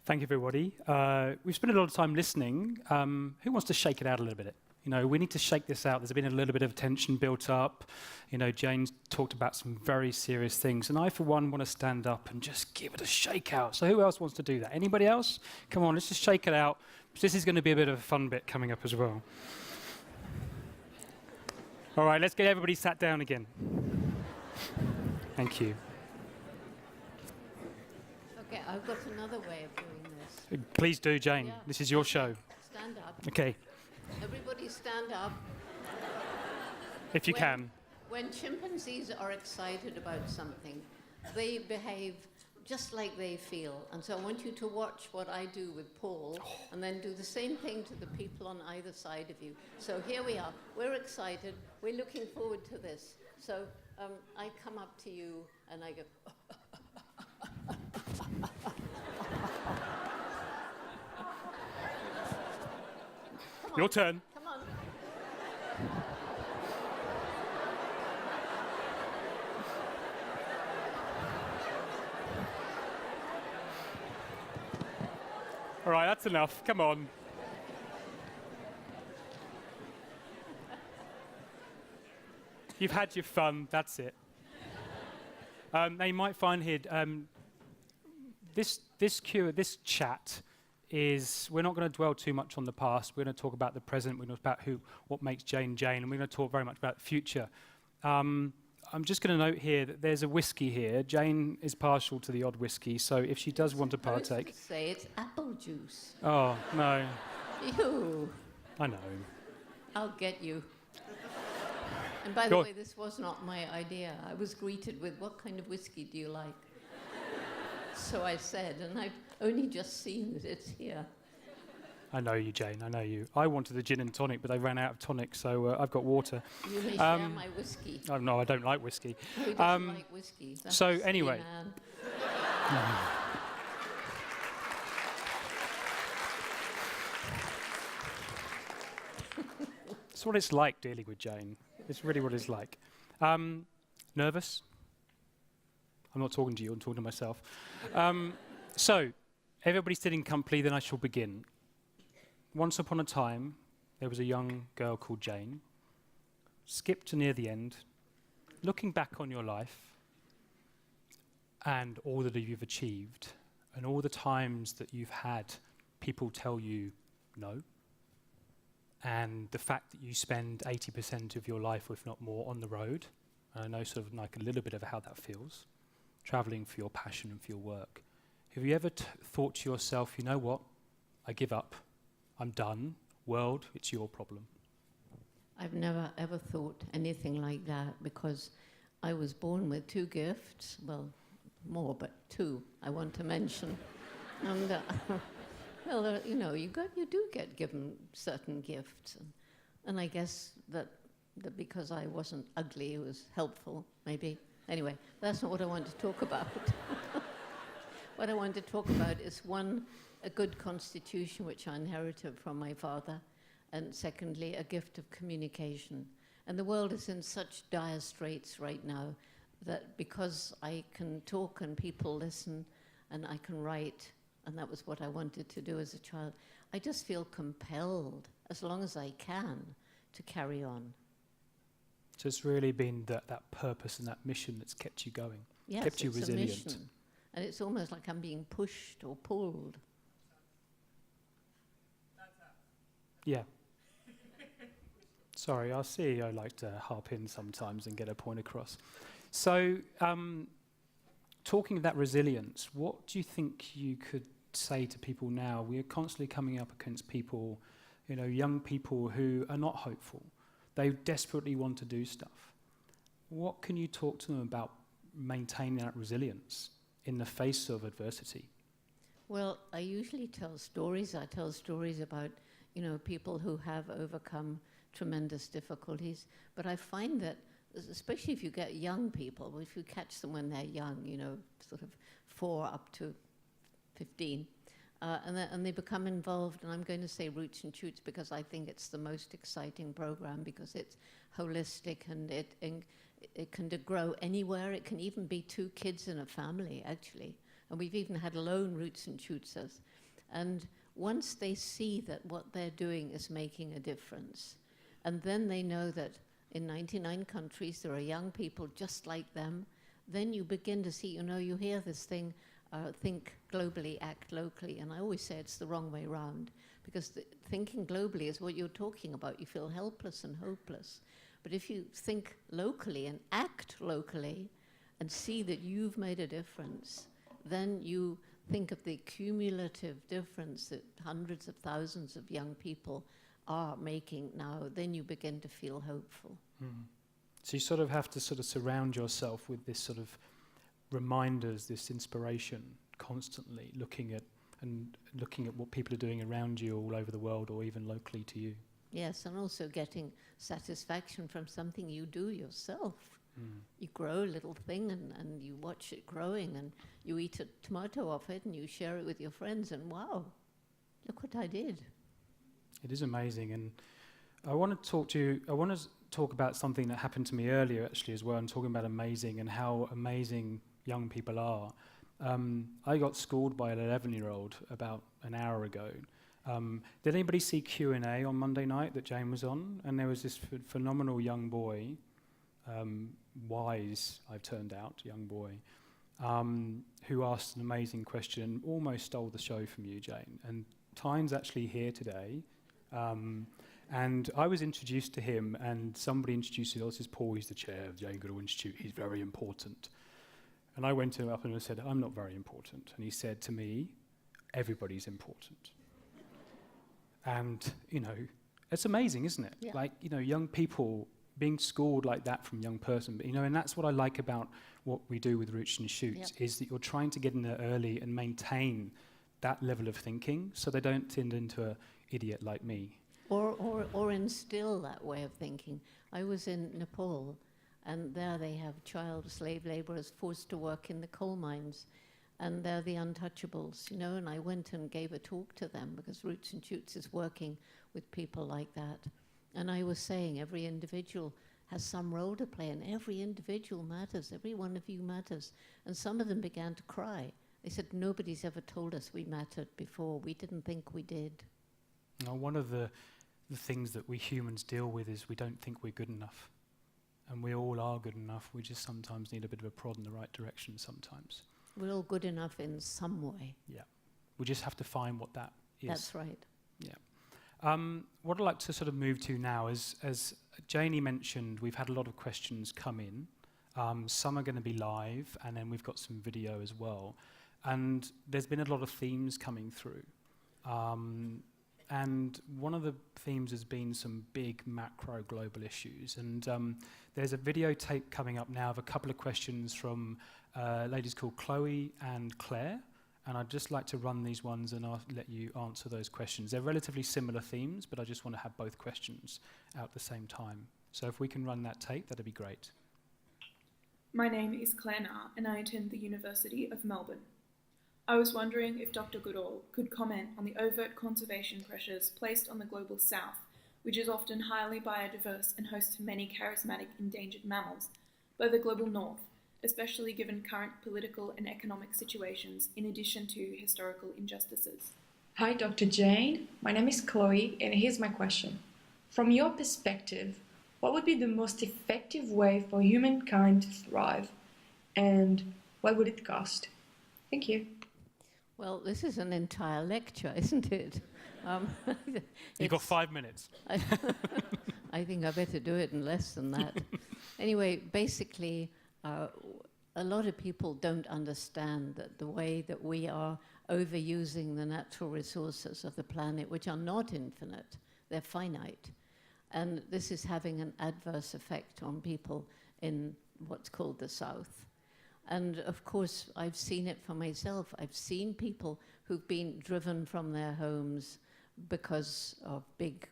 Thank you, everybody. We've spent a lot of time listening. Who wants to shake it out a little bit? You know, we need to shake this out. There's been a little bit of tension built up. You know, Jane's talked about some very serious things. And I, for one, want to stand up and just give it a shake out. So who else wants to do that? Anybody else? Come on, let's just shake it out. This is going to be a bit of a fun bit coming up as well. All right, let's get everybody sat down again. Thank you. Okay, I've got another way of doing this. Please do, Jane. Yeah. This is your show. Stand up. Okay. Everybody stand up. If you can. When chimpanzees are excited about something, they behave just like they feel. And so I want you to watch what I do with Paul and then do the same thing to the people on either side of you. So here we are. We're excited. We're looking forward to this. So I come up to you and I go... Your turn. Come on. All right, that's enough. Come on. You've had your fun. That's it. Now you might find here this chat is, we're not going to dwell too much on the past. We're going to talk about the present. We're going to talk about what makes Jane Jane, and we're going to talk very much about the future. I'm just going to note here that there's a whiskey here. Jane is partial to the odd whiskey, so if she does want to partake... To say it's apple juice. Oh, no. Ew. I know. I'll get you. And by the way, this was not my idea. I was greeted with, what kind of whiskey do you like? So I said, and I've only just seen that it's here. I know you, Jane, I know you. I wanted a gin and tonic, but they ran out of tonic, so I've got water. You may share my whiskey. Oh, no, I don't like whiskey. Who doesn't like whiskey? That's So anyway. It's what it's like dealing with Jane. It's really what it's like. Nervous? I'm not talking to you, I'm talking to myself. So, everybody's sitting comfortably, then I shall begin. Once upon a time, there was a young girl called Jane. Skip to near the end, looking back on your life and all that you've achieved and all the times that you've had people tell you no, and the fact that you spend 80% of your life, if not more, on the road. And I know sort of like a little bit of how that feels, traveling for your passion and for your work. Have you ever thought to yourself, you know what, I give up, I'm done, world, it's your problem? I've never ever thought anything like that, because I was born with two gifts, well, more, but two I want to mention. And well, you know, you do get given certain gifts, and I guess that because I wasn't ugly, it was helpful, maybe. Anyway, that's not what I want to talk about. What I want to talk about is, one, a good constitution, which I inherited from my father, and secondly, a gift of communication. And the world is in such dire straits right now that because I can talk and people listen and I can write, and that was what I wanted to do as a child, I just feel compelled, as long as I can, to carry on. So it's really been that purpose and that mission that's kept you going, yes, kept you resilient. A mission. And it's almost like I'm being pushed or pulled. Yeah. Sorry, our CEO like to harp in sometimes and get a point across. So, talking of that resilience, what do you think you could say to people now? We are constantly coming up against people, you know, young people who are not hopeful. They desperately want to do stuff. What can you talk to them about maintaining that resilience in the face of adversity? Well, I usually tell stories. I tell stories about, you know, people who have overcome tremendous difficulties. But I find that, especially if you get young people, if you catch them when they're young, you know, sort of 4 up to 15, and they become involved, and I'm going to say Roots and Shoots because I think it's the most exciting program, because it's holistic and it can grow anywhere. It can even be 2 kids in a family, actually. And we've even had lone Roots and Shoots And once they see that what they're doing is making a difference, and then they know that in 99 countries there are young people just like them, then you begin to see, you hear this thing, think globally, act locally. And I always say it's the wrong way round, because thinking globally is what you're talking about. You feel helpless and hopeless. But if you think locally and act locally and see that you've made a difference, then you think of the cumulative difference that hundreds of thousands of young people are making now, then you begin to feel hopeful. Mm. So you sort of have to sort of surround yourself with this sort of reminders, this inspiration, constantly looking at what people are doing around you all over the world or even locally to you. Yes, and also getting satisfaction from something you do yourself. Mm. You grow a little thing and you watch it growing, and you eat a tomato off it and you share it with your friends, and wow, look what I did. It is amazing. And I want to talk to you, talk about something that happened to me earlier actually as well. I'm talking about amazing and how amazing young people are. I got schooled by an 11-year-old about an hour ago. Did anybody see Q&A on Monday night that Jane was on? And there was this phenomenal young boy, wise, I've turned out, young boy, who asked an amazing question, almost stole the show from you, Jane. And Tyne's actually here today. And I was introduced to him, and somebody introduced him. This is Paul, he's the chair of the Jane Goodall Institute. He's very important. And I went to him up and I said, I'm not very important. And he said to me, everybody's important. And, it's amazing, isn't it? Yeah. Like, young people being schooled like that from a young person. But, and that's what I like about what we do with Roots and Shoots, is that you're trying to get in there early and maintain that level of thinking so they don't turn into an idiot like me. Or instill that way of thinking. I was in Nepal, and there they have child slave laborers forced to work in the coal mines, and they're the untouchables, and I went and gave a talk to them because Roots and Shoots is working with people like that. And I was saying every individual has some role to play, and every individual matters, every one of you matters. And some of them began to cry. They said, nobody's ever told us we mattered before. We didn't think we did. Now, one of the things that we humans deal with is we don't think we're good enough. And we all are good enough. We just sometimes need a bit of a prod in the right direction sometimes. We're all good enough in some way. Yeah. We just have to find what that is. That's right. Yeah. What I'd like to sort of move to now is, as Janie mentioned, we've had a lot of questions come in. Some are going to be live, and then we've got some video as well. And there's been a lot of themes coming through. And one of the themes has been some big macro global issues. And there's a videotape coming up now of a couple of questions from ladies called Chloe and Claire. And I'd just like to run these ones and let you answer those questions. They're relatively similar themes, but I just want to have both questions out at the same time. So if we can run that tape, that'd be great. My name is Claire Nah, and I attend the University of Melbourne. I was wondering if Dr. Goodall could comment on the overt conservation pressures placed on the global south, which is often highly biodiverse and hosts many charismatic endangered mammals, by the global north, especially given current political and economic situations, in addition to historical injustices. Hi, Dr. Jane. My name is Chloe, and here's my question. From your perspective, what would be the most effective way for humankind to thrive, and what would it cost? Thank you. Well, this is an entire lecture, isn't it? You've got 5 minutes. I think I better do it in less than that. Anyway, basically, a lot of people don't understand that the way that we are overusing the natural resources of the planet, which are not infinite, they're finite. And this is having an adverse effect on people in what's called the South. And of course, I've seen it for myself. I've seen people who've been driven from their homes because of big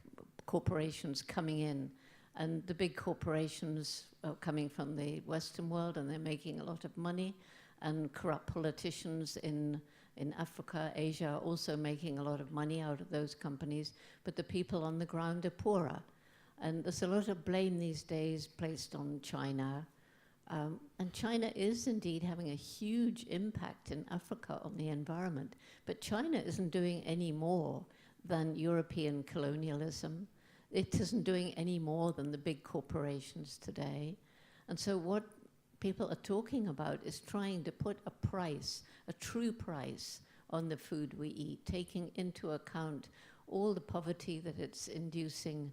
corporations coming in. And the big corporations are coming from the Western world, and they're making a lot of money. And corrupt politicians in Africa, Asia, are also making a lot of money out of those companies. But the people on the ground are poorer. And there's a lot of blame these days placed on China, And China is indeed having a huge impact in Africa on the environment, but China isn't doing any more than European colonialism. It isn't doing any more than the big corporations today. And so what people are talking about is trying to put a price, a true price, on the food we eat, taking into account all the poverty that it's inducing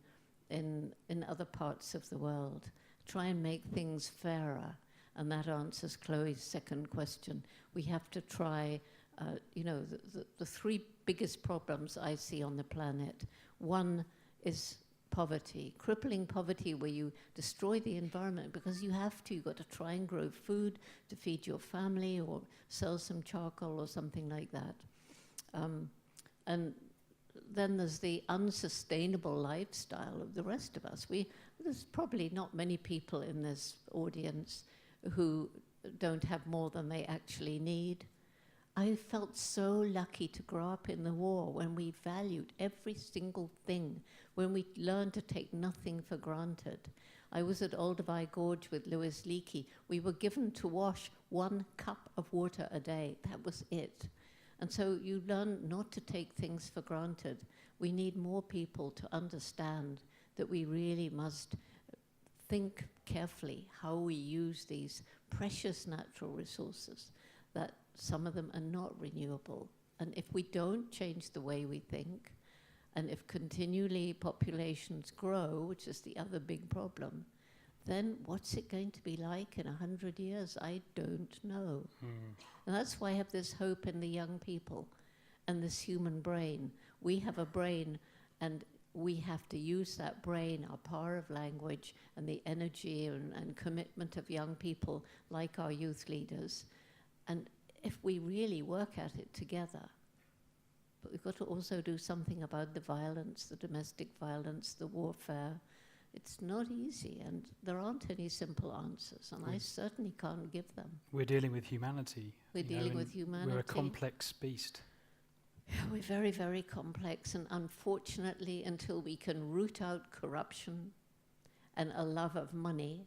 in other parts of the world. Try and make things fairer. And that answers Chloe's second question. We have to try, the three biggest problems I see on the planet. One is poverty, crippling poverty, where you destroy the environment because you have to. You've got to try and grow food to feed your family or sell some charcoal or something like that. And then there's the unsustainable lifestyle of the rest of us. There's probably not many people in this audience who don't have more than they actually need. I felt so lucky to grow up in the war when we valued every single thing, when we learned to take nothing for granted. I was at Olduvai Gorge with Louis Leakey. We were given to wash 1 cup of water a day. That was it. And so you learn not to take things for granted. We need more people to understand that we really must think carefully how we use these precious natural resources, that some of them are not renewable. And if we don't change the way we think, and if continually populations grow, which is the other big problem, then what's it going to be like in 100 years? I don't know. And that's why I have this hope in the young people and this human brain. We have a brain, and we have to use that brain, our power of language, and the energy and commitment of young people like our youth leaders. And if we really work at it together, but we've got to also do something about the violence, the domestic violence, the warfare. It's not easy, and there aren't any simple answers, and I certainly can't give them. We're dealing with humanity. We're dealing with humanity. We're a complex beast. Yeah, we're very, very complex, and unfortunately, until we can root out corruption and a love of money,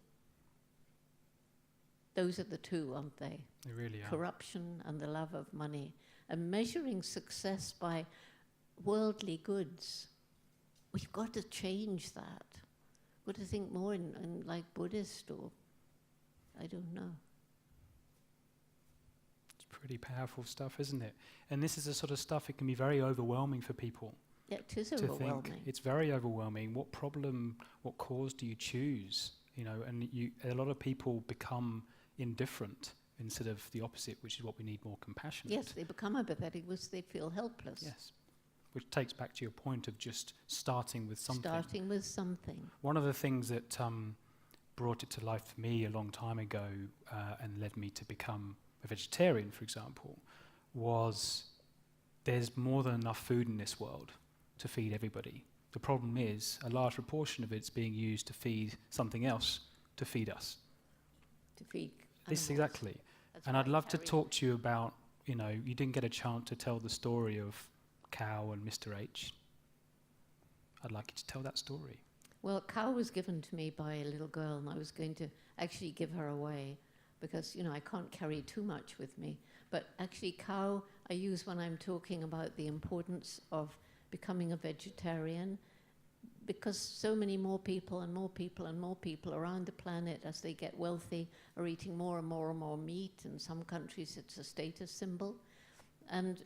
those are the two, aren't they? They really are. Corruption and the love of money. And measuring success by worldly goods. We've got to change that. We've got to think more in like Buddhist, or I don't know. It's pretty powerful stuff, isn't it? And this is the sort of stuff, it can be very overwhelming for people. Yeah, it is to overwhelming. Think. It's very overwhelming. What problem, what cause do you choose? And a lot of people become indifferent instead of the opposite, which is what we need, more compassionate. Yes, they become apathetic because they feel helpless. Yes, which takes back to your point of just starting with something. Starting with something. One of the things that brought it to life for me a long time ago and led me to become a vegetarian, for example, was there's more than enough food in this world to feed everybody. The problem is a large proportion of it's being used to feed something else, to feed us. To feed This animals. exactly. That's And why I'd love to carry- talk to you about, you didn't get a chance to tell the story of Cow and Mr. H. I'd like you to tell that story. Well, Cow was given to me by a little girl, and I was going to actually give her away because, I can't carry too much with me. But actually, Cow I use when I'm talking about the importance of becoming a vegetarian, because so many more people and more people and more people around the planet, as they get wealthy, are eating more and more and more meat. In some countries, it's a status symbol. And,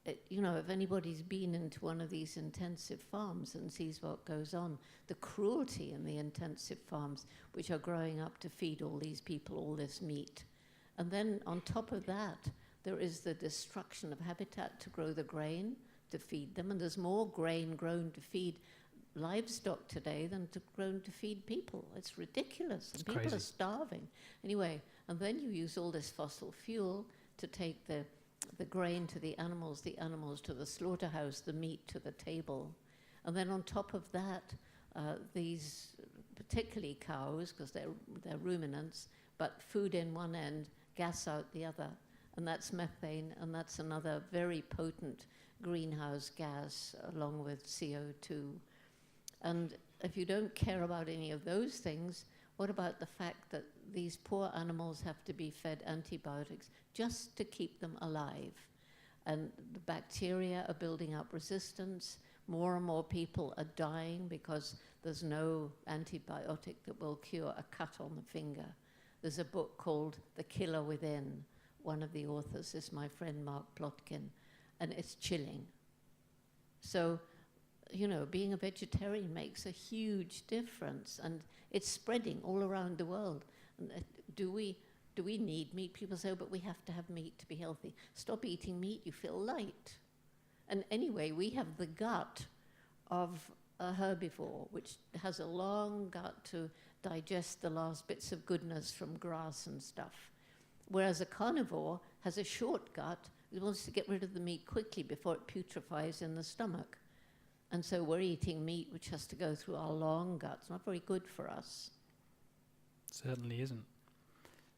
if anybody's been into one of these intensive farms and sees what goes on, the cruelty in the intensive farms, which are growing up to feed all these people all this meat. And then on top of that, there is the destruction of habitat to grow the grain, to feed them. And there's more grain grown to feed livestock today than grown to feed people. It's ridiculous. And people are starving. Anyway, and then you use all this fossil fuel to take the grain to the animals to the slaughterhouse, the meat to the table. And then on top of that, these, particularly cows, because they're ruminants, but food in one end, gas out the other. And that's methane, and that's another very potent greenhouse gas along with CO2. And if you don't care about any of those things, What about the fact that these poor animals have to be fed antibiotics just to keep them alive? And the bacteria are building up resistance. More and more people are dying because there's no antibiotic that will cure a cut on the finger. There's a book called The Killer Within. One of the authors is my friend Mark Plotkin, and it's chilling. So, you know, being a vegetarian makes a huge difference, and it's spreading all around the world. And, do we need meat? People say, oh, but we have to have meat to be healthy. Stop eating meat, you feel light. And anyway, we have the gut of a herbivore, which has a long gut to digest the last bits of goodness from grass and stuff. Whereas a carnivore has a short gut. It wants to get rid of the meat quickly before it putrefies in the stomach. And so we're eating meat which has to go through our long gut. It's not very good for us. Certainly isn't.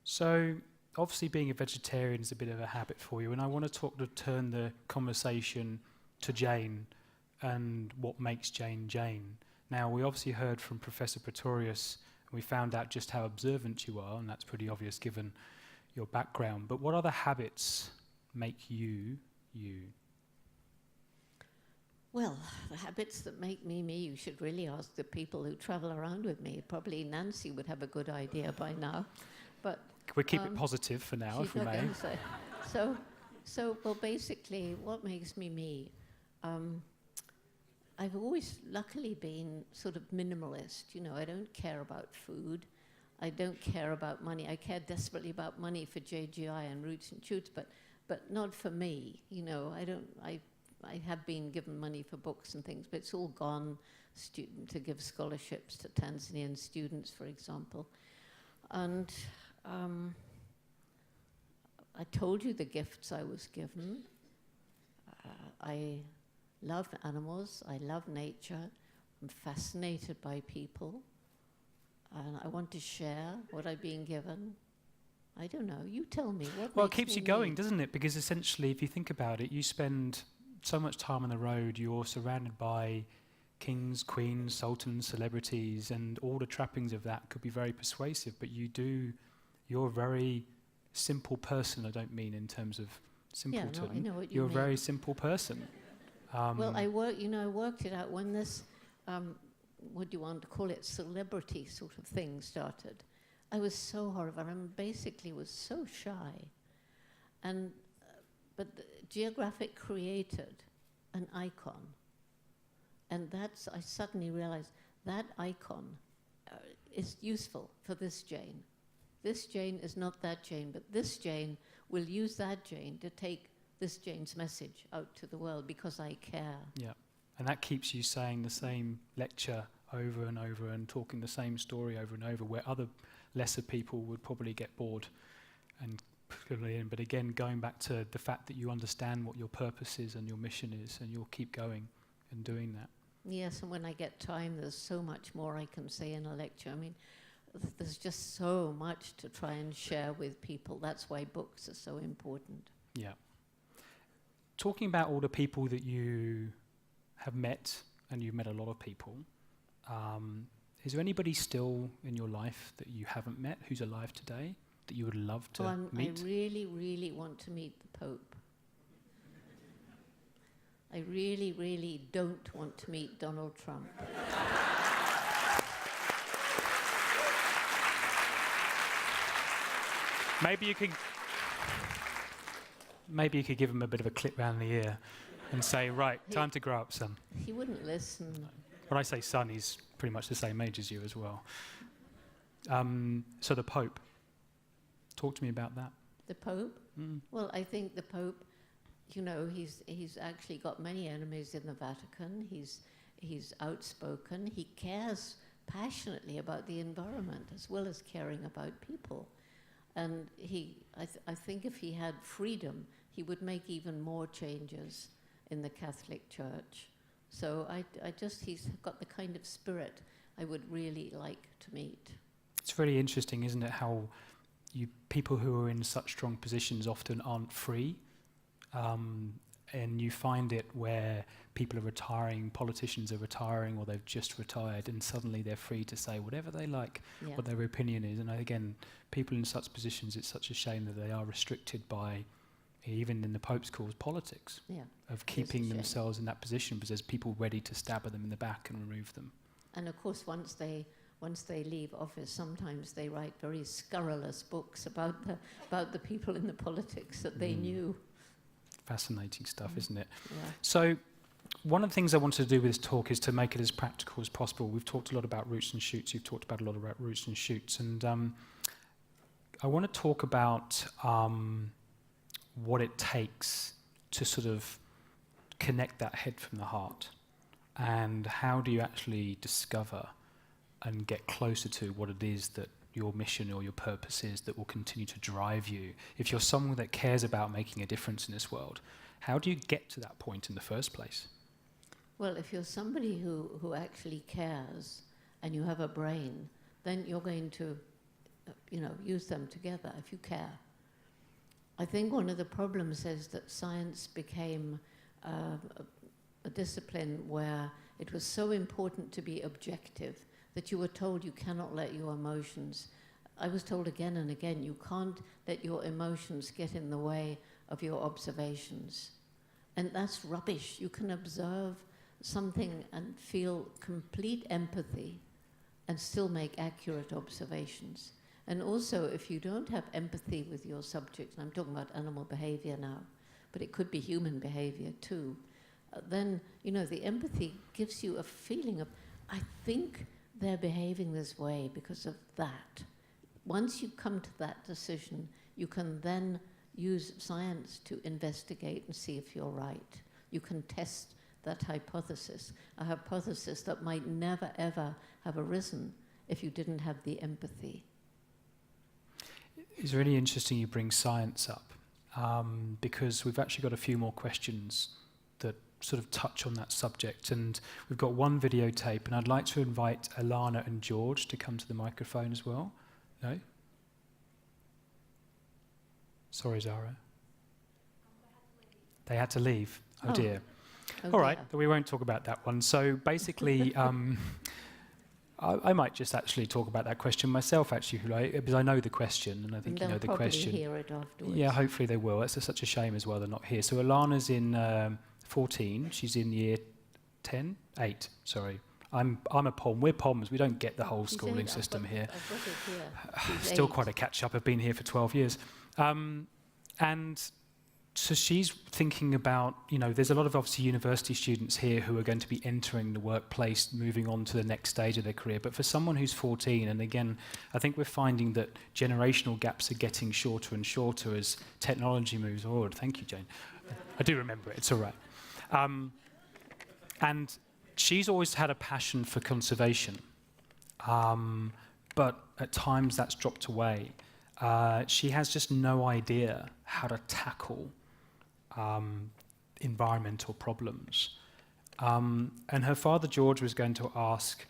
So obviously being a vegetarian is a bit of a habit for you, and I want to turn the conversation to Jane and what makes Jane Jane. Now, we obviously heard from Professor Pretorius, and we found out just how observant you are, and that's pretty obvious given your background. But what other habits make you, you? Well, the habits that make me me, you should really ask the people who travel around with me. Probably Nancy would have a good idea by now. But we'll keep it positive for now, if we may. So, well, basically, what makes me me? I've always, luckily, been sort of minimalist. You know, I don't care about food. I don't care about money. I care desperately about money for JGI and Roots and Shoots, but not for me. You know, I have been given money for books and things, but it's all gone to give scholarships to Tanzanian students, for example. And I told you the gifts I was given. I love animals. I love nature. I'm fascinated by people. And I want to share what I've been given. I don't know. You tell me. Well, it keeps you going, doesn't it? Because essentially, if you think about it, you spend so much time on the road. You're surrounded by kings, queens, sultans, celebrities, and all the trappings of that could be very persuasive. But you're a very simple person. I don't mean in terms of simpleton. Yeah, no, I know what you You're mean. a very simple person. Well, I worked it out when this, what do you want to call it, celebrity sort of thing started. I was so horrified. I basically was so shy. And but Geographic created an icon. And I suddenly realized that icon is useful for this Jane. This Jane is not that Jane, but this Jane will use that Jane to take this Jane's message out to the world because I care. Yeah, and that keeps you saying the same lecture over and over and talking the same story over and over, where other lesser people would probably get bored and put it in. But again, going back to the fact that you understand what your purpose is and your mission is, and you'll keep going and doing that. Yes, and when I get time, there's so much more I can say in a lecture. I mean, there's just so much to try and share with people. That's why books are so important. Yeah. Talking about all the people that you have met, and you've met a lot of people, is there anybody still in your life that you haven't met who's alive today that you would love to meet? I really, really want to meet the Pope. I really, really don't want to meet Donald Trump. Maybe you could give him a bit of a clip round the ear and say, right, time to grow up, son. He wouldn't listen. When I say son, he's pretty much the same age as you as well. So the Pope. Talk to me about that. The Pope? Well, I think the Pope, you know, he's actually got many enemies in the Vatican. He's outspoken. He cares passionately about the environment as well as caring about people. And I think if he had freedom, he would make even more changes in the Catholic Church. So he's got the kind of spirit I would really like to meet. It's really interesting, isn't it, how people who are in such strong positions often aren't free. and you find it where people are retiring, politicians are retiring, or they've just retired, and suddenly they're free to say whatever they like, Yeah. what their opinion is. And again, people in such positions, it's such a shame that they are restricted by, even in the Pope's calls, politics, Yeah. of keeping shame. themselves in that position because there's people ready to stab at them in the back and remove them. And of course, once they leave office, sometimes they write very scurrilous books about the people in the politics that they knew. Fascinating stuff, isn't it? Yeah. So one of the things I wanted to do with this talk is to make it as practical as possible. We've talked a lot about roots and shoots. You've talked about a lot about roots and shoots. And I want to talk about what it takes to sort of connect that head from the heart. And how do you actually discover and get closer to what it is that your mission or your purpose is that will continue to drive you? If you're someone that cares about making a difference in this world, how do you get to that point in the first place? Well, if you're somebody who actually cares and you have a brain, then you're going to, use them together if you care. I think one of the problems is that science became a discipline where it was so important to be objective that you were told you cannot let your emotions. I was told again and again, you can't let your emotions get in the way of your observations. And that's rubbish. You can observe something and feel complete empathy and still make accurate observations. And also, if you don't have empathy with your subject, and I'm talking about animal behavior now, but it could be human behavior too, then, the empathy gives you a feeling of, I think they're behaving this way because of that. Once you come to that decision, you can then use science to investigate and see if you're right. You can test that hypothesis, a hypothesis that might never, ever have arisen if you didn't have the empathy. It's really interesting you bring science up, because we've actually got a few more questions that sort of touch on that subject. And we've got one videotape, and I'd like to invite Alana and George to come to the microphone as well. No? Sorry, Zara. They had to leave. Oh dear. Oh, All right, dear. but we won't talk about that one. So basically, I might just actually talk about that question myself, actually, because I know the question, and I think you know the question. They'll probably hear it afterwards. Yeah, hopefully they will. It's such a shame as well they're not here. So Alana's in 14. She's in year 10? 8, sorry. I'm a POM. We're POMs. We don't get the whole schooling system here. I've got it here. Still 8. quite a catch-up. I've been here for 12 years. And so she's thinking about, there's a lot of obviously university students here who are going to be entering the workplace, moving on to the next stage of their career. But for someone who's 14, and again, I think we're finding that generational gaps are getting shorter and shorter as technology moves forward. Thank you, Jane. I do remember it. It's all right. And she's always had a passion for conservation. But at times that's dropped away. She has just no idea how to tackle environmental problems. And her father, George, was going to ask,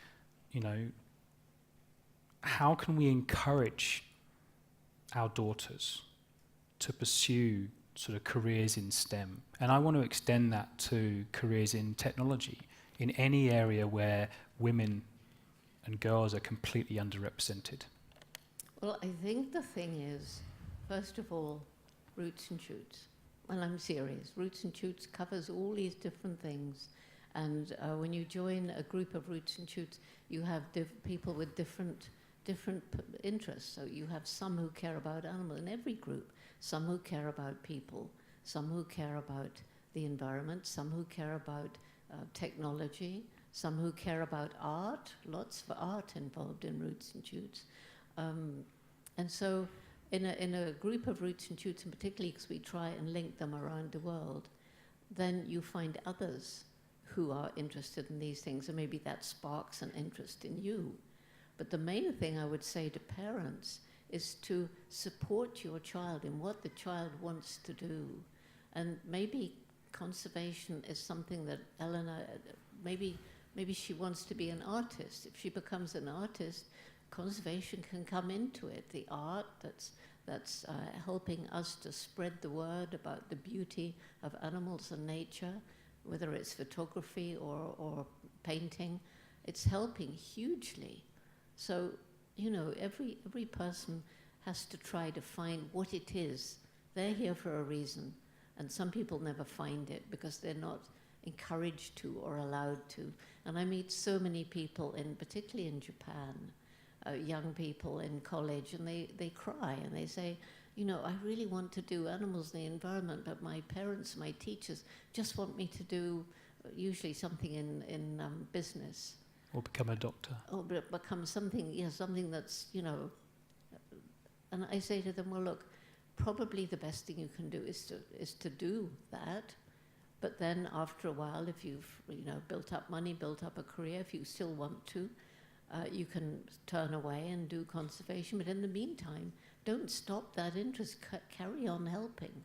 how can we encourage our daughters to pursue sort of careers in STEM? And I want to extend that to careers in technology, in any area where women and girls are completely underrepresented. Well, I think the thing is, first of all, roots and shoots. Well, I'm serious. Roots and shoots covers all these different things. And when you join a group of roots and shoots, you have people with different interests. So you have some who care about animals in every group, some who care about people, some who care about the environment, some who care about technology, some who care about art, lots of art involved in roots and shoots. And so in a group of roots and shoots, and particularly because we try and link them around the world, then you find others who are interested in these things, and maybe that sparks an interest in you. But the main thing I would say to parents is to support your child in what the child wants to do. And maybe conservation is something that Eleanor, maybe she wants to be an artist. If she becomes an artist, conservation can come into it. The art that's helping us to spread the word about the beauty of animals and nature, whether it's photography or painting. It's helping hugely. So, you know, every person has to try to find what it is. They're here for a reason, and some people never find it because they're not encouraged to or allowed to. And I meet so many people, particularly in Japan, young people in college, and they cry and they say, you know, I really want to do animals in the environment, but my parents, my teachers just want me to do usually something in business. Or become a doctor. Or become something, something that's, you know. And I say to them, well, look, probably the best thing you can do is to do that. But then after a while, if you've, you know, built up money, built up a career, if you still want to, you can turn away and do conservation. But in the meantime, don't stop that interest. Carry on helping.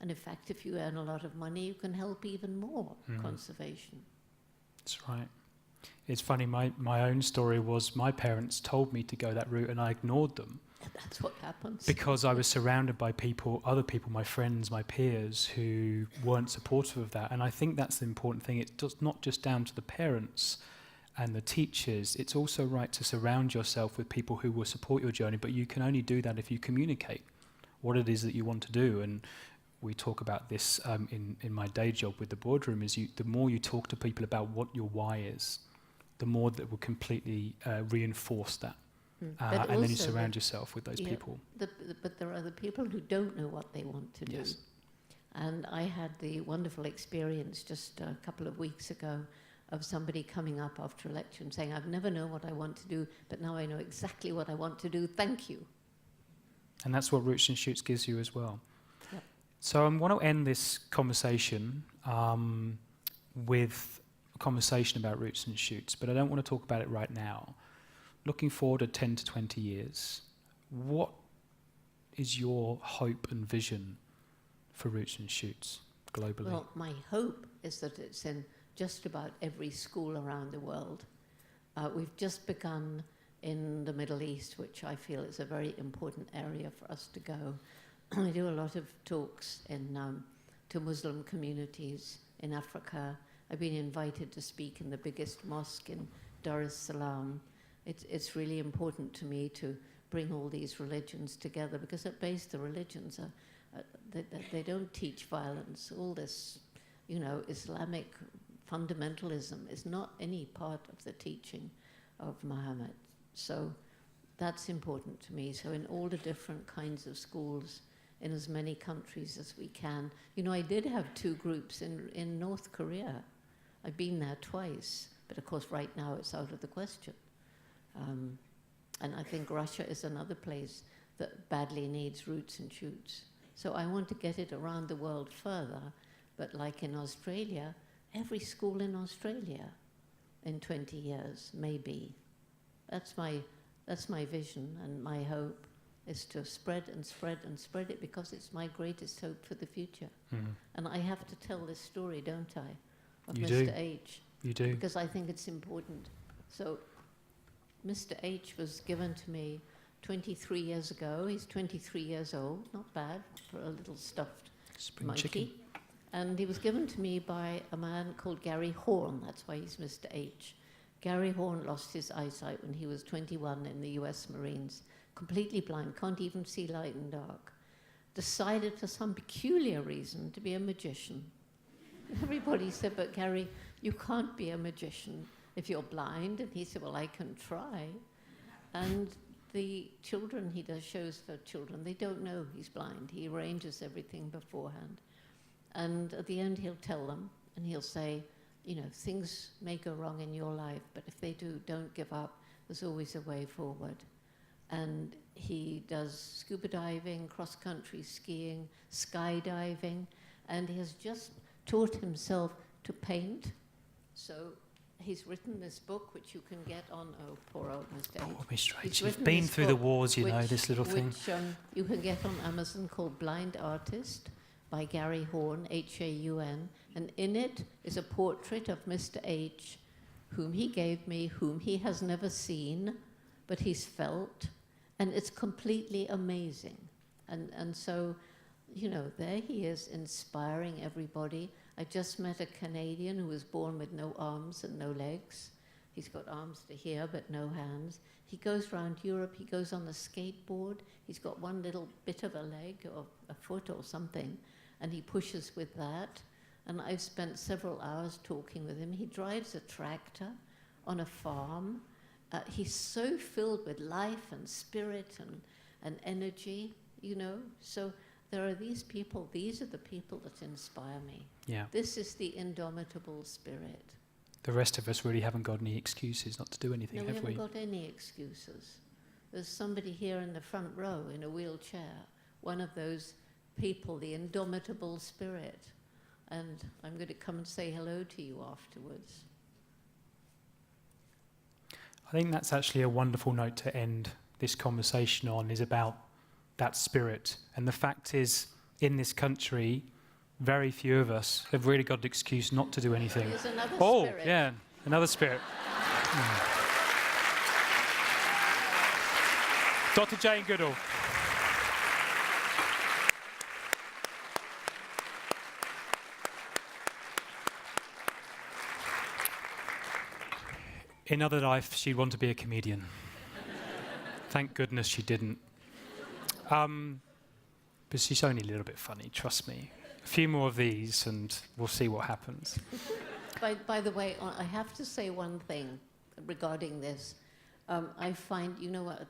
And in fact, if you earn a lot of money, you can help even more conservation. That's right. It's funny, my own story was my parents told me to go that route and I ignored them. That's what happens. Because I was surrounded by other people, my friends, my peers, who weren't supportive of that. And I think that's the important thing. It's not just down to the parents and the teachers. It's also right to surround yourself with people who will support your journey, but you can only do that if you communicate what it is that you want to do. And we talk about this in my day job with the boardroom, is the more you talk to people about what your why is, the more that will completely reinforce that. And then you surround yourself with those people. But there are the people who don't know what they want to do. Yes. And I had the wonderful experience just a couple of weeks ago of somebody coming up after a lecture and saying, I've never known what I want to do, but now I know exactly what I want to do. Thank you. And that's what Roots and Shoots gives you as well. Yep. So I want to end this conversation with a conversation about Roots and Shoots, but I don't want to talk about it right now. Looking forward to 10 to 20 years, what is your hope and vision for Roots and Shoots globally? Well, my hope is that it's in just about every school around the world. We've just begun in the Middle East, which I feel is a very important area for us to go. I do a lot of talks to Muslim communities in Africa. I've been invited to speak in the biggest mosque in Dar es Salaam. It's really important to me to bring all these religions together, because at base the religions are they don't teach violence. All this, you know, Islamic fundamentalism is not any part of the teaching of Muhammad. So that's important to me. So in all the different kinds of schools in as many countries as we can. You know, I did have 2 groups in North Korea. I've been there twice, but of course right now it's out of the question. And I think Russia is another place that badly needs Roots and Shoots. So I want to get it around the world further, but like in Australia, every school in Australia in 20 years, maybe. That's my vision, and my hope is to spread and spread and spread it, because it's my greatest hope for the future. And I have to tell this story, don't I, of You Mr. do. H. You do. Because I think it's important. So Mr. H was given to me 23 years ago. He's 23 years old, not bad for a little stuffed Spring monkey. chicken. And he was given to me by a man called Gary Horn. That's why he's Mr. H. Gary Horn lost his eyesight when he was 21 in the US Marines. Completely blind, can't even see light and dark. Decided for some peculiar reason to be a magician. Everybody said, but Gary, you can't be a magician if you're blind. And he said, well, I can try. And the children, he does shows for children, they don't know he's blind. He arranges everything beforehand. And at the end, he'll tell them, and he'll say, you know, things may go wrong in your life, but if they do, don't give up. There's always a way forward. And he does scuba diving, cross-country skiing, skydiving, and he has just taught himself to paint. So he's written this book, which you can get on, oh, poor old Mr. H. Oh, Mr. H, He's you've written been this through the book, wars, you know, this little thing. Which you can get on Amazon, called Blind Artist, by Gary Horn, H-A-U-N, and in it is a portrait of Mr. H, whom he gave me, whom he has never seen, but he's felt, and it's completely amazing. And so, you know, there he is inspiring everybody. I just met a Canadian who was born with no arms and no legs. He's got arms to here, but no hands. He goes around Europe, he goes on the skateboard. He's got one little bit of a leg or a foot or something, and he pushes with that. And I've spent several hours talking with him. He drives a tractor on a farm. He's so filled with life and spirit and energy, you know. So there are these people, these are the people that inspire me. Yeah. This is the indomitable spirit. The rest of us really haven't got any excuses not to do anything, No, have we we? haven't got any excuses. There's somebody here in the front row in a wheelchair, one of those people, the indomitable spirit. And I'm going to come and say hello to you afterwards. I think that's actually a wonderful note to end this conversation on, is about that spirit. And the fact is, in this country, very few of us have really got an excuse not to do anything. There's another spirit. spirit. Yeah, another spirit. Dr. Jane Goodall. In other life, she'd want to be a comedian. Thank goodness she didn't. But she's only a little bit funny, trust me. A few more of these and we'll see what happens. By the way, I have to say one thing regarding this. I find, you know what,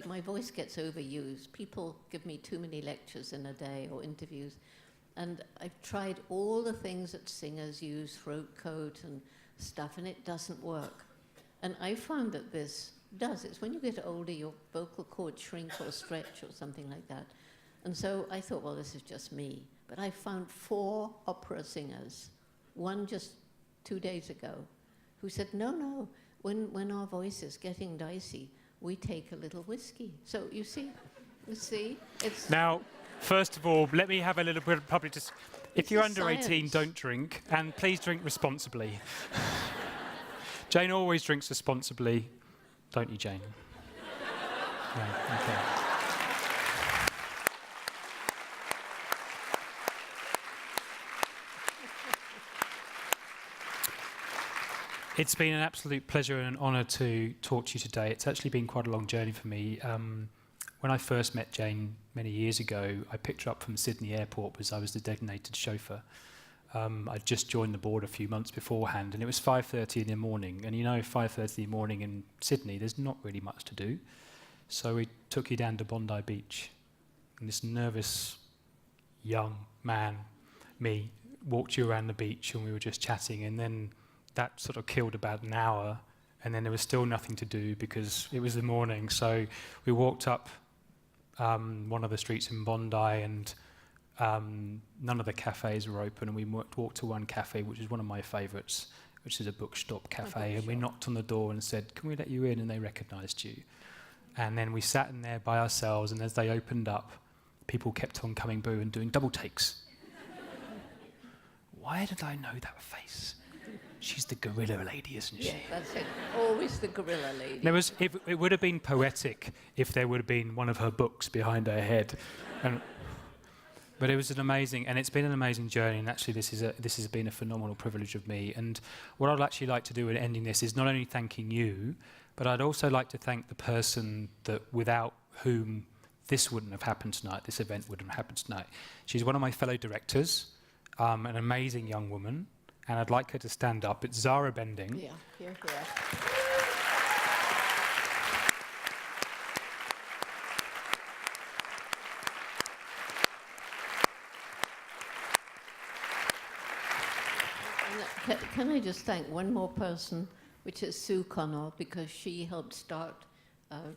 my voice gets overused. People give me too many lectures in a day or interviews. And I've tried all the things that singers use, throat coat and stuff, and it doesn't work. And I found that this does. It's when you get older, your vocal cords shrink or stretch or something like that. And so I thought, well, this is just me. But I found 4 opera singers, one just 2 days ago, who said, no, when our voice is getting dicey, we take a little whiskey. So you see, it's... Now, first of all, let me have a little bit of public... If you're under science. 18, don't drink, and please drink responsibly. Jane always drinks responsibly, don't you, Jane? Yeah, okay. It's been an absolute pleasure and an honour to talk to you today. It's actually been quite a long journey for me. When I first met Jane many years ago, I picked her up from Sydney Airport because I was the designated chauffeur. I'd just joined the board a few months beforehand, and it was 5:30 in the morning. And you know, 5:30 in the morning in Sydney, there's not really much to do. So we took you down to Bondi Beach. And this nervous young man, me, walked you around the beach, and we were just chatting. And then that sort of killed about an hour. And then there was still nothing to do because it was the morning. So we walked up one of the streets in Bondi, and none of the cafes were open, and we walked to one cafe, which is one of my favourites, which is a bookstop cafe, and we knocked on the door and said, can we let you in? And they recognised you. And then we sat in there by ourselves, and as they opened up, people kept on coming boo and doing double takes. Why did I know that face? She's the gorilla lady, isn't she? Yeah, that's it. Always the gorilla lady. It would have been poetic if there would have been one of her books behind her head. But it was it's been an amazing journey, and actually this has been a phenomenal privilege of me. And what I'd actually like to do in ending this is not only thanking you, but I'd also like to thank the person that without whom this wouldn't have happened tonight, this event wouldn't have happened tonight. She's one of my fellow directors, an amazing young woman, and I'd like her to stand up. It's Zara Bending. Yeah, here. Can I just thank one more person, which is Sue Connell, because she helped start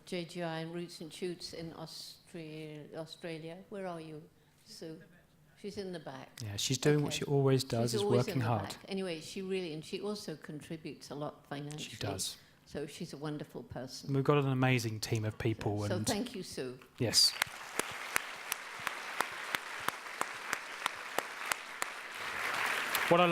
JGI and Roots and Shoots in Australia. Where are you, Sue? She's in the back. Yeah, she's doing what she always does, She's is always working in the hard. back. Anyway, she also contributes a lot financially. She does. So she's a wonderful person. And we've got an amazing team of people. So and thank you, Sue. Yes. What I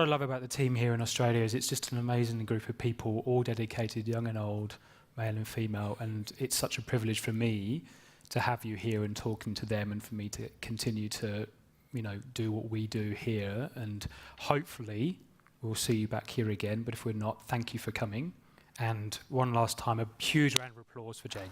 love about the team here in Australia is it's just an amazing group of people, all dedicated, young and old, male and female, and it's such a privilege for me to have you here and talking to them, and for me to continue to, do what we do here. And hopefully we'll see you back here again. But if we're not, thank you for coming. And one last time, a huge round of applause for Jane.